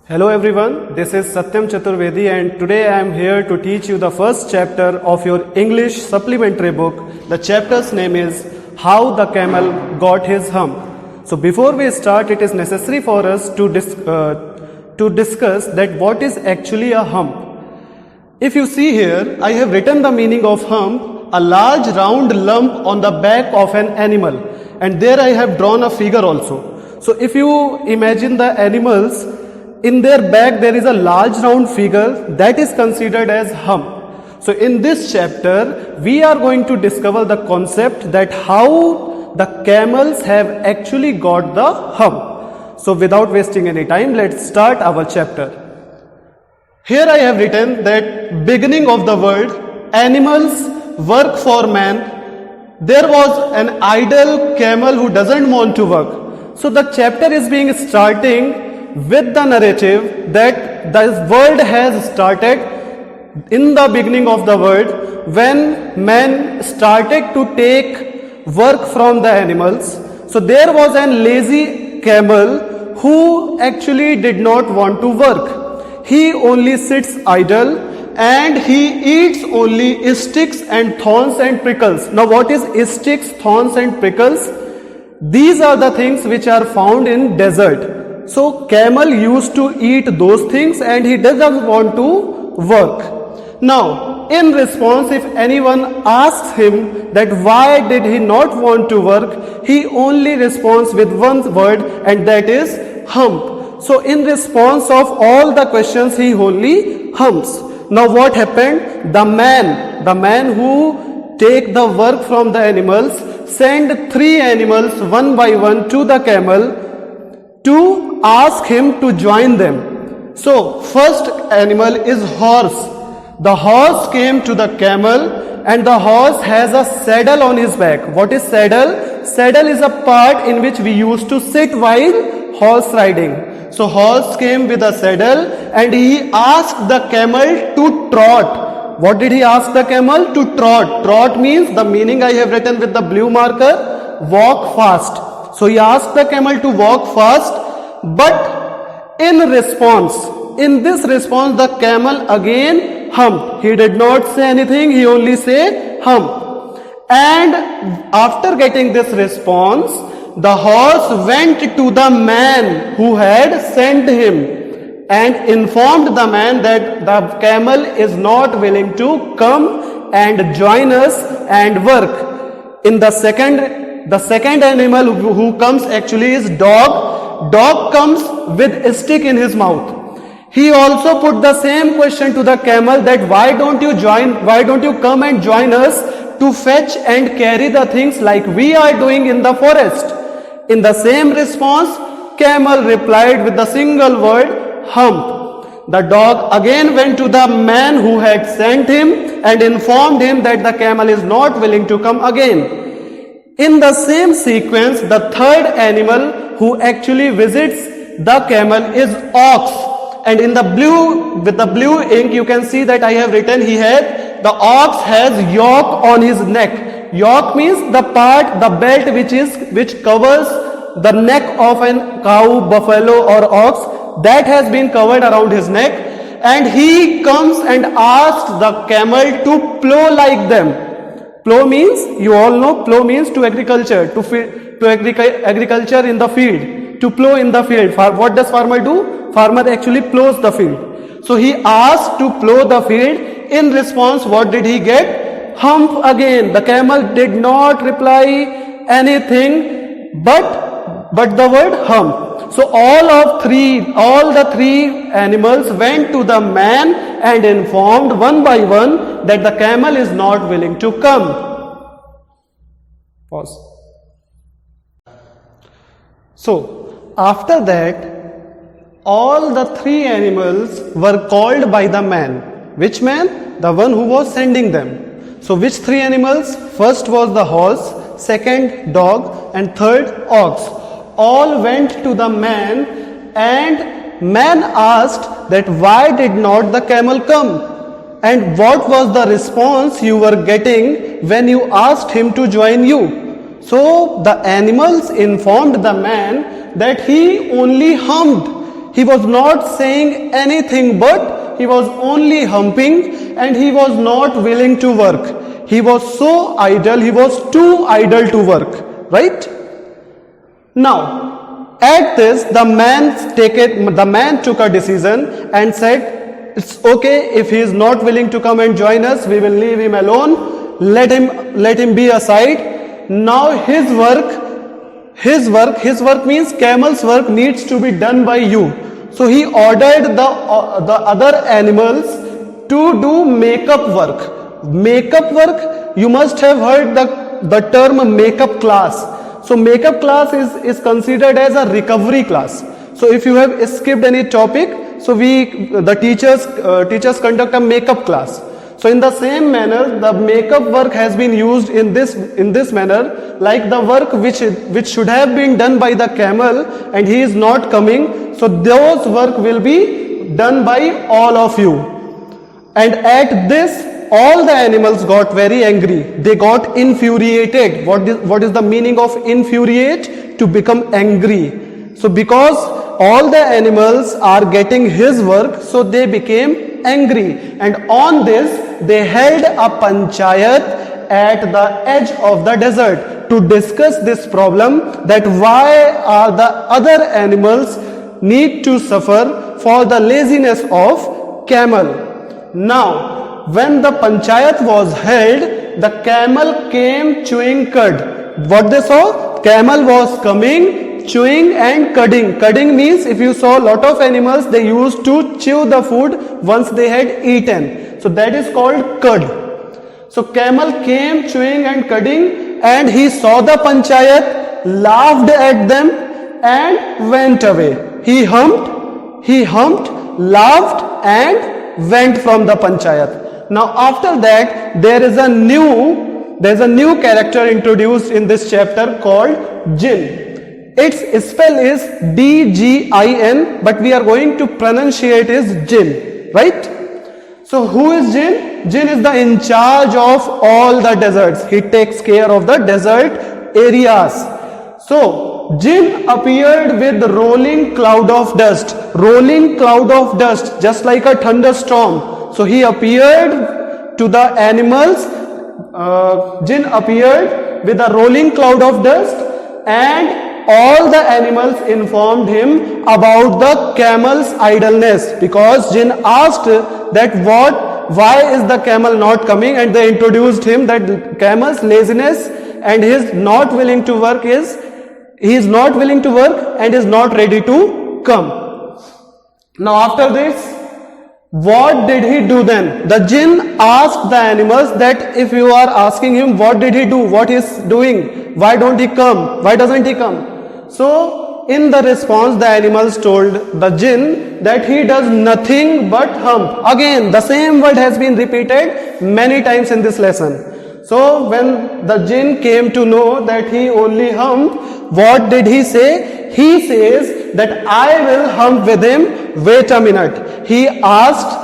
Hello everyone, this is Satyam Chaturvedi and today I am here to teach you the first chapter of your English supplementary book. The chapter's name is How the Camel Got His Hump. So before we start, it is necessary for us to discuss that what is actually a hump. If you see here, I have written the meaning of hump, a large round lump on the back of an animal, and there I have drawn a figure also. So if you imagine the animals, in their back there is a large round figure that is considered as hump. So in this chapter we are going to discover the concept that how the camels have actually got the hump. So without wasting any time, let's start our chapter. Here I have written that beginning of the world, animals work for man. There was an idle camel who doesn't want to work. So the chapter is being starting with the narrative that the world has started in the beginning of the world when man started to take work from the animals. So there was a lazy camel who actually did not want to work. He only sits idle and he eats only sticks and thorns and prickles. Now what is sticks, thorns and prickles? These are the things which are found in desert. So camel used to eat those things and he doesn't want to work. Now in response, if anyone asks him that why did he not want to work, he only responds with one word, and that is hump. So in response of all the questions, he only humps. Now what happened? The man who take the work from the animals send 3 animals one by one to the camel to ask him to join them. So first animal is horse. The horse came to the camel and the horse has a saddle on his back. What is saddle? Saddle is a part in which we used to sit while horse riding. So horse came with a saddle and he asked the camel to trot. What did he ask the camel? To trot. Trot means, the meaning I have written with the blue marker, walk fast. So he asked the camel to walk fast, but in this response, the camel again humped. He did not say anything, he only said hump. And after getting this response, the horse went to the man who had sent him and informed the man that the camel is not willing to come and join us and work. In the second animal who comes actually is dog. Dog comes with a stick in his mouth. He also put the same question to the camel that why don't you come and join us to fetch and carry the things like we are doing in the forest. In the same response, camel replied with the single word, hump. The dog again went to the man who had sent him and informed him that the camel is not willing to come again. In the same sequence, the third animal who actually visits the camel is ox. And in the blue, with the blue ink, you can see that I have written the ox has yoke on his neck. Yoke means the part, the belt which covers the neck of an cow, buffalo or ox, that has been covered around his neck. And he comes and asks the camel to plow like them. Plow means, you all know, plow means to agriculture, agriculture in the field, to plow in the field. What does farmer do? Farmer actually plows the field. So he asked to plow the field. In response, what did he get? Hump again. The camel did not reply anything but the word hump. So all the three animals went to the man and informed one by one that the camel is not willing to come. Pause. So after that, all the 3 animals were called by the man. Which man? The one who was sending them. So which 3 animals? First was the horse, second dog, and third ox. All went to the man, and man asked that why did not the camel come? And what was the response you were getting when you asked him to join you? So the animals informed the man that he only humped. He was not saying anything, but he was only humping, and he was not willing to work. He was so idle, he was too idle to work, right? Now, at this, the man took a decision and said, it's okay, if he is not willing to come and join us, we will leave him alone. Let him be aside. Now his work means camel's work needs to be done by you. So he ordered the other animals to do makeup work. Makeup work, you must have heard the term makeup class. So makeup class is considered as a recovery class. So if you have skipped any topic, so the teachers conduct a makeup class. So in the same manner, the makeup work has been used in this manner, like the work which should have been done by the camel, and he is not coming. So those work will be done by all of you. And at this, all the animals got very angry. They got infuriated. What is the meaning of infuriate? To become angry. So because all the animals are getting his work, so they became angry. And on this, they held a panchayat at the edge of the desert to discuss this problem, that why are the other animals need to suffer for the laziness of camel. Now, when the panchayat was held, the camel came chewing cud. What they saw? Camel was coming, chewing and cudding. Cudding means, if you saw a lot of animals, they used to chew the food once they had eaten. So that is called cud. So camel came chewing and cudding, and he saw the panchayat, laughed at them and went away. He humped, laughed and went from the panchayat. Now after that, there's a new character introduced in this chapter called Jinn. Its spell is D-G-I-N, but we are going to pronunciate as Jinn, right? So who is Jinn? Jinn is the in charge of all the deserts. He takes care of the desert areas. So Jinn appeared with rolling cloud of dust, just like a thunderstorm. So he appeared to the animals. Jinn appeared with a rolling cloud of dust, and all the animals informed him about the camel's idleness, because Jinn asked that why is the camel not coming, and they introduced him that camel's laziness and his not willing to work he is not willing to work and is not ready to come. Now after this, what did he do then? The Jinn asked the animals that if you are asking him what did he do, what he is doing, why don't he come, why doesn't he come? So in the response, the animals told the Jinn that he does nothing but hump. Again, the same word has been repeated many times in this lesson. So when the Jinn came to know that he only humped, what did he say? He says that I will hump with him, wait a minute. He asked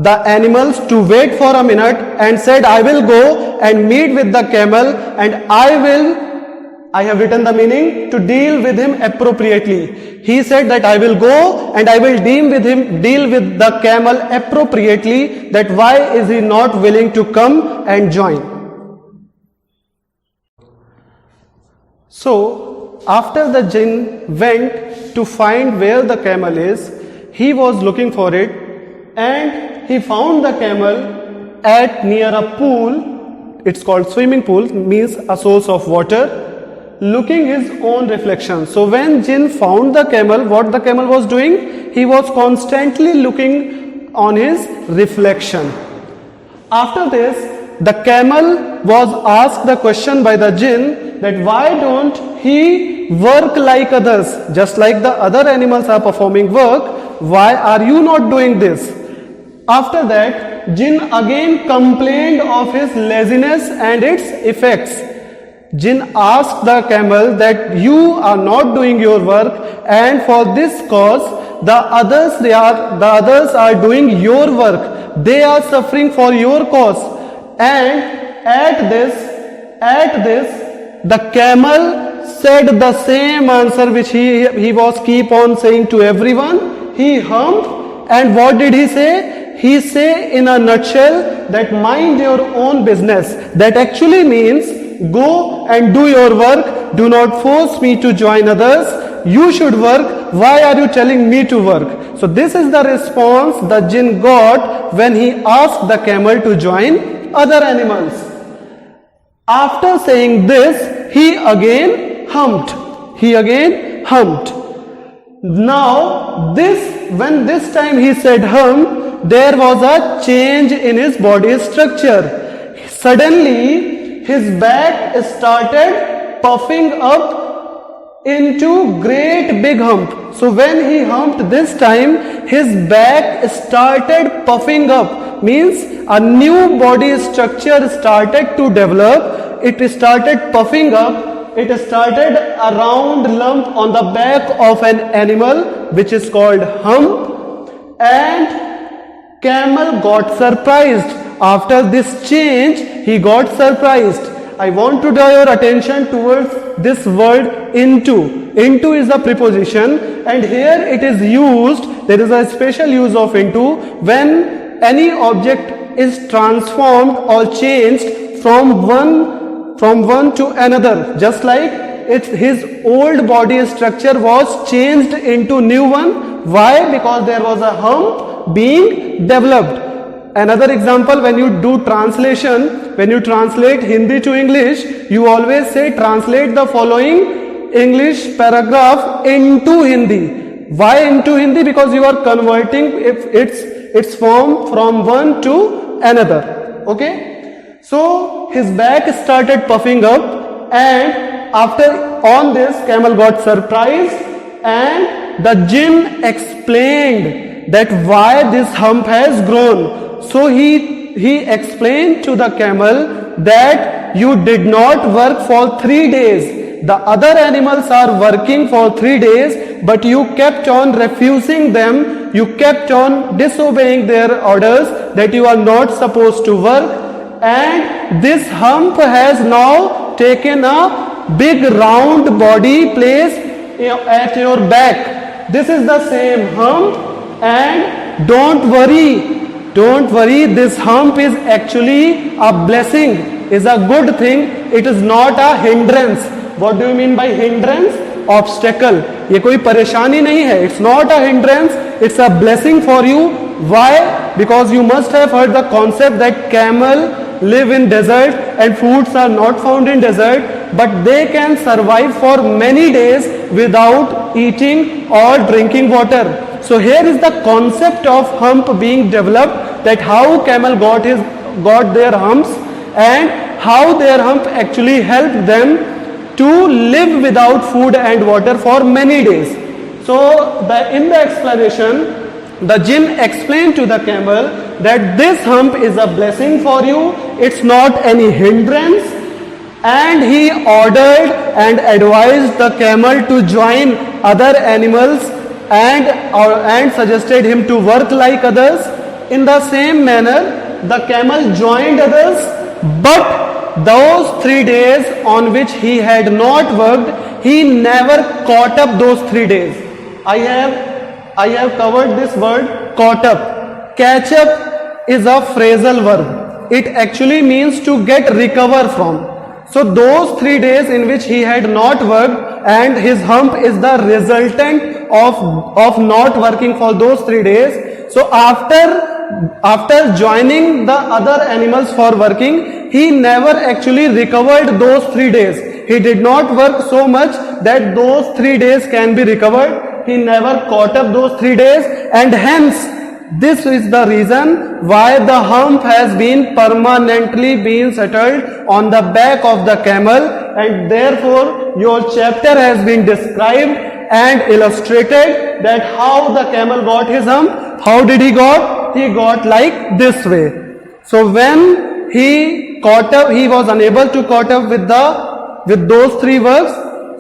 the animals to wait for a minute and said, I will go and meet with the camel, and I have written the meaning, to deal with him appropriately. He said that I will go and I will deal with the camel appropriately, that why is he not willing to come and join. So after the Jinn went to find where the camel is, he was looking for it, and he found the camel near a pool. It's called swimming pool, means a source of water, looking his own reflection. So when Jinn found the camel, what the camel was doing? He was constantly looking on his reflection. After this, the camel was asked the question by the Jinn that why don't he work like others, just like the other animals are performing work, why are you not doing this? After that, Jinn again complained of his laziness and its effects. Jinn asked the camel that you are not doing your work, and for this cause the others are doing your work. They are suffering for your cause. And at this the camel said the same answer which he was keep on saying to everyone. he humped, and what did he say? He say in a nutshell that mind your own business. That actually means go and do your work. Do not force me to join others. You should work. Why are you telling me to work? So this is the response the jinn got when he asked the camel to join other animals. After saying this, he again humped. Now, when this time he said hum, there was a change in his body structure. Suddenly, his back started puffing up into great big hump. So when he humped this time, his back started puffing up. Means a new body structure started to develop. It started puffing up. It started a round lump on the back of an animal which is called hump, and camel got surprised. After this change, he got surprised. I want to draw your attention towards this word into. Into is a preposition, and here it is used, there is a special use of into when any object is transformed or changed from one to another. Just like his old body structure was changed into new one. Why? Because there was a hump being developed. Another example, when you do translation, when you translate Hindi to English, you always say translate the following English paragraph into Hindi. Why into Hindi? Because you are converting its form from one to another. Okay? So his back started puffing up, and on this, camel got surprised, and the jinn explained that why this hump has grown. So he explained to the camel that you did not work for 3 days. The other animals are working for 3 days, but you kept on refusing them. You kept on disobeying their orders that you are not supposed to work. And this hump has now taken a big round body place at your back. This is the same hump, and don't worry, this hump is actually a blessing, is a good thing. It is not a hindrance. What do you mean by hindrance? Obstacle. ये कोई परेशानी नहीं है. It's not a hindrance. It's a blessing for you. Why? Because you must have heard the concept that camel live in desert and foods are not found in desert, but they can survive for many days without eating or drinking water. So here is the concept of hump being developed, that how camel got their humps, and how their hump actually helped them to live without food and water for many days. So in the explanation, the jinn explained to the camel that this hump is a blessing for you, it's not any hindrance, and he ordered and advised the camel to join other animals and suggested him to work like others. In the same manner, the camel joined others, but those 3 days on which he had not worked, he never caught up those 3 days. I have covered this word caught up. Catch up is a phrasal verb. It actually means to get recover from. So those 3 days in which he had not worked, and his hump is the resultant of not working for those 3 days. So after joining the other animals for working, he never actually recovered those 3 days. He did not work so much that those 3 days can be recovered. He never caught up those 3 days, and hence this is the reason why the hump has been permanently settled on the back of the camel, and therefore your chapter has been described and illustrated that how the camel got his hump. How did he got? He got like this way. So when he caught up, he was unable to caught up with those 3 works.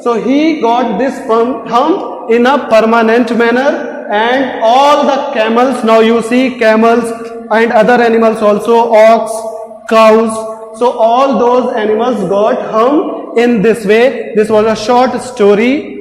So he got this hump in a permanent manner, and all the camels, now you see camels and other animals also, ox, cows, so all those animals got hump in this way. This was a short story